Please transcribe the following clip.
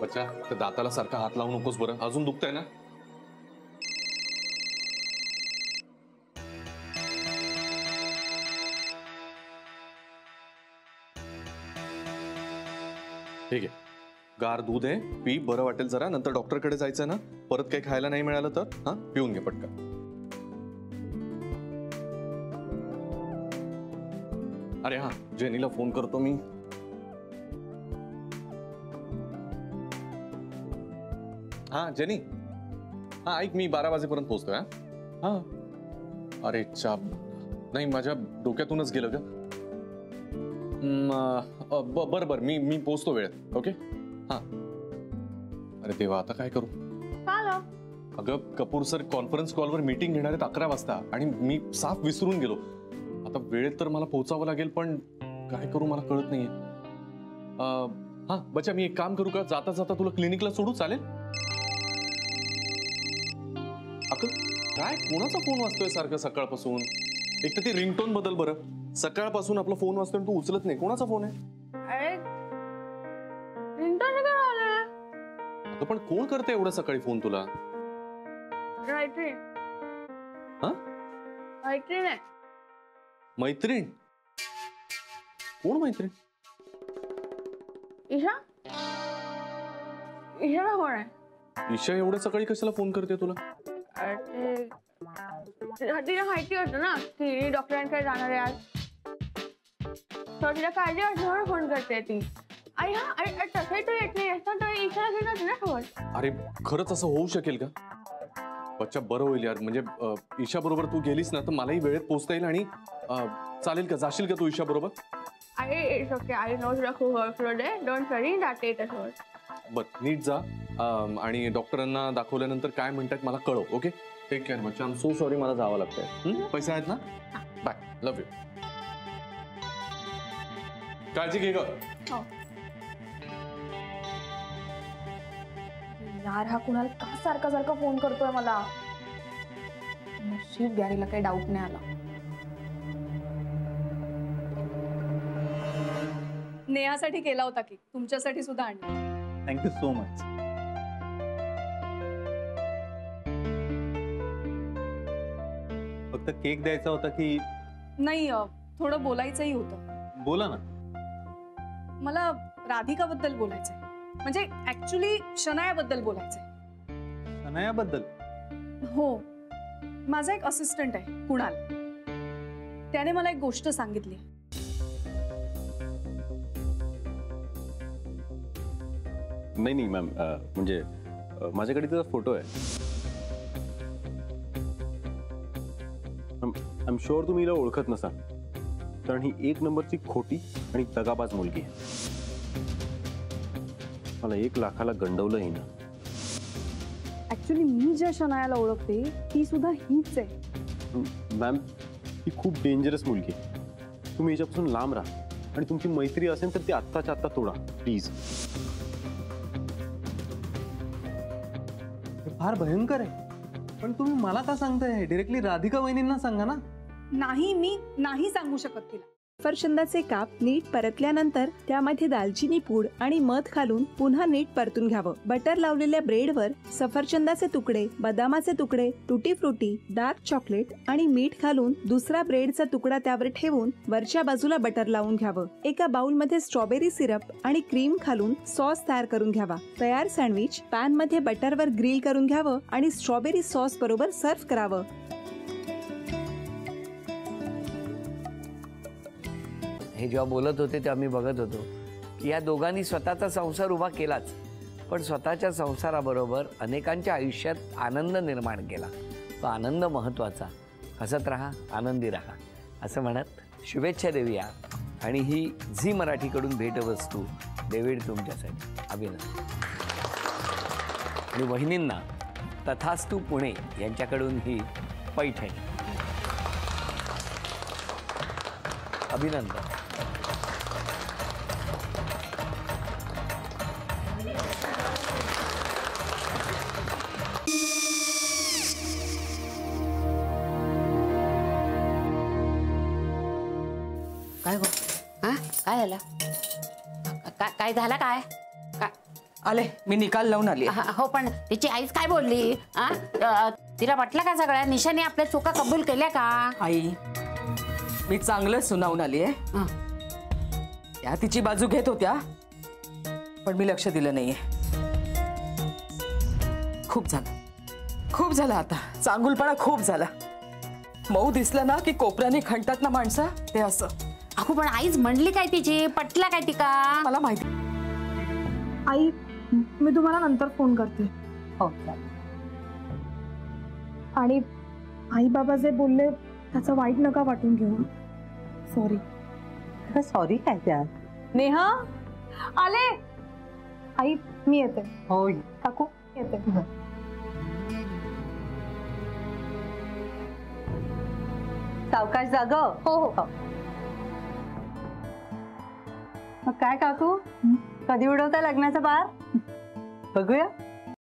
बच्चा तर दाताला सारखा हात लावू नकोस बरं, अजून दुखतंय ना? ठीक आहे, गार दूध आहे, पी, बरं वाटेल जरा. नंतर डॉक्टरकडे जायचं ना, परत काही खायला नाही मिळालं तर हा पिऊन घे पटकन. अरे हा, जेनीला फोन करतो मी. हा जेनी, हा ऐक, मी 12 वाजेपर्यंत पोहोचतोय. हा, अरे चाप, नाही माझ्या डोक्यातूनच गेलं ग. बरं बरं, मी पोहोचतो वेळेत. ओके. हा. अरे देवा, आता काय करू? अगं कपूर सर कॉन्फरन्स कॉलवर मीटिंग घेणार आहेत 11 वाजता आणि मी साफ विसरून गेलो. आता वेळेत तर मला पोहोचावं लागेल, पण काय करू मला कळत नाहीये. हा बच्चा, मी एक काम करू का? जाता जाता तुला क्लिनिकला सोडू, चालेल? अगं काय, कोणाचा फोन वाजतोय सारखं सकाळपासून? एक तर ती रिंगटोन बदल बरं. सकाळपासून आपला फोन वाजतोय तू उचलत नाही. कोणाचा फोन आहे? अगं पण कोण करते एवढं सकाळी फोन तुला? मैत्रीण? कोण मैत्रीण? ईशा. ईशा कोण आहे? ईशा एवढ्या सकाळी कशाला फोन करते तुला? तिला माहिती होतं ना की डॉक्टरांकडे जाणार आहे आज, तर तिला काळजी असल्यावर फोन करते ती. आई हा, तसंही तू येत नाही असता तर ईशाला घेऊन जाते ना फोन. अरे खरंच असं होऊ शकेल का? बच्चा बरं होईल यार, म्हणजे ईशा बरोबर तू गेलीस ना तर मलाही वेळेत पोहोचता येईल. आणि चालेल का, जाशील का तू ईशा बरोबर? इट्स ओके, आय नो तुला खूप वर्कलोड आहे, डोंट वरी, जाते तसं. बरं नीट जा, आणि डॉक्टरांना दाखवल्यानंतर काय म्हणतात मला कळव. ओके, टेक केअर बच्चा. आय एम सो सॉरी, मला जावं लागतंय. पैसे आहेत ना? Bye, love you. काळजी घे ग. यार हा कुणाला का सारखा सारखा फोन करतोय मला? नशीब गॅरीला काही डाऊट नाही आला. नेहासाठी केला होता की, तुमच्यासाठी सुद्धा आणला. Thank you so much. फक्त केक द्यायचा होता की? नाही, थोडं बोलायचंही होतं. बोला ना. मला राधिकाबद्दल बोलायचंय, म्हणजे ऍक्च्युली शनायाबद्दल बोलायचंय. शनायाबद्दल? हो, माझा एक असिस्टंट आहे कुणाल, त्याने मला एक गोष्ट सांगितली. नाही मॅम, म्हणजे माझ्याकडे त्याचा फोटो आहे. आय एम शुअर तुम्ही हिला ओळखत नसाल, कारण ही 1 नंबरची खोटी आणि दगाबाज मुलगी आहे. मला 1 लाखाला गंडवलं हिनं. ऍक्च्युली मी ज्या शनायाला ओळखते ती सुद्धा हीच आहे. मॅम, ही खूप डेंजरस मुलगी आहे. तुम्ही हिच्यापासून लांब राहा, आणि तुमची मैत्री असेल तर ती आत्ताच्या आत्ता तोडा प्लीज. फार भयंकर आहे, पण तुम्ही मला का सांगताय? डायरेक्टली राधिका वहिनींना सांगा ना. नाही, मी नाही सांगू शकत तिला. सफरचंदाचे काप नीट परतल्यानंतर त्यामध्ये दालचिनी पूड आणि मध घालून पुन्हा नीट परतून घ्यावं. बटर लावलेल्या ब्रेडवर सफरचंदाचे तुकडे, बदामाचे तुकडे, टुटी फ्रुटी, डार्क चॉकलेट आणि मीठ घालून दुसरा ब्रेडचा तुकडा त्यावर ठेवून वरच्या बाजूला बटर लावून घ्यावं. एका बाउलमध्ये स्ट्रॉबेरी सिरप आणि क्रीम घालून सॉस तयार करून घ्यावा. तयार सँडविच पॅन मध्ये बटरवर ग्रिल करून घ्यावं आणि स्ट्रॉबेरी सॉस बरोबर सर्व्ह करावं. हे जेव्हा बोलत होते तेव्हा मी बघत होतो की या दोघांनी स्वतःचा संसार उभा केलाच, पण स्वतःच्या संसाराबरोबर अनेकांच्या आयुष्यात आनंद निर्माण केला. तो आनंद महत्त्वाचा. हसत राहा, आनंदी राहा असं म्हणत शुभेच्छा देऊया. आणि ही झी मराठीकडून भेटवस्तू डेव्हिड तुमच्यासाठी. अभिनंदन. आणि वहिनींना तथास्तू पुणे यांच्याकडून ही पैठणी. अभिनंदन. काय झालं? काय झालं काय आले मी निकाल लावून आली हो पण तिची आईच काय बोलली तिला वाटलं का सगळ्या निशाने आपल्या चुका कबूल केल्या का आई मी चांगलं सुनावून आली आहे त्या तिची बाजू घेत होत्या पण मी लक्ष दिलं नाहीये खूप झालं आता चांगुलपणा खूप झाला मऊ दिसलं ना की कोपऱ्याने खणतात ना माणसं ते असं अहो पण आईच म्हणली काय तिची पटला काय ती का मला माहिती आई मी तुम्हाला नंतर फोन करते हो आणि आई बाबा जे बोलले त्याचं वाईट नका वाटून घेऊ सॉरी सॉरी काय त्यात नेहा आले आई मी येते हो काकू येते सावकाश जाग हो हो मग काय काकू कधी उडवता लग्नाचा बार बघूया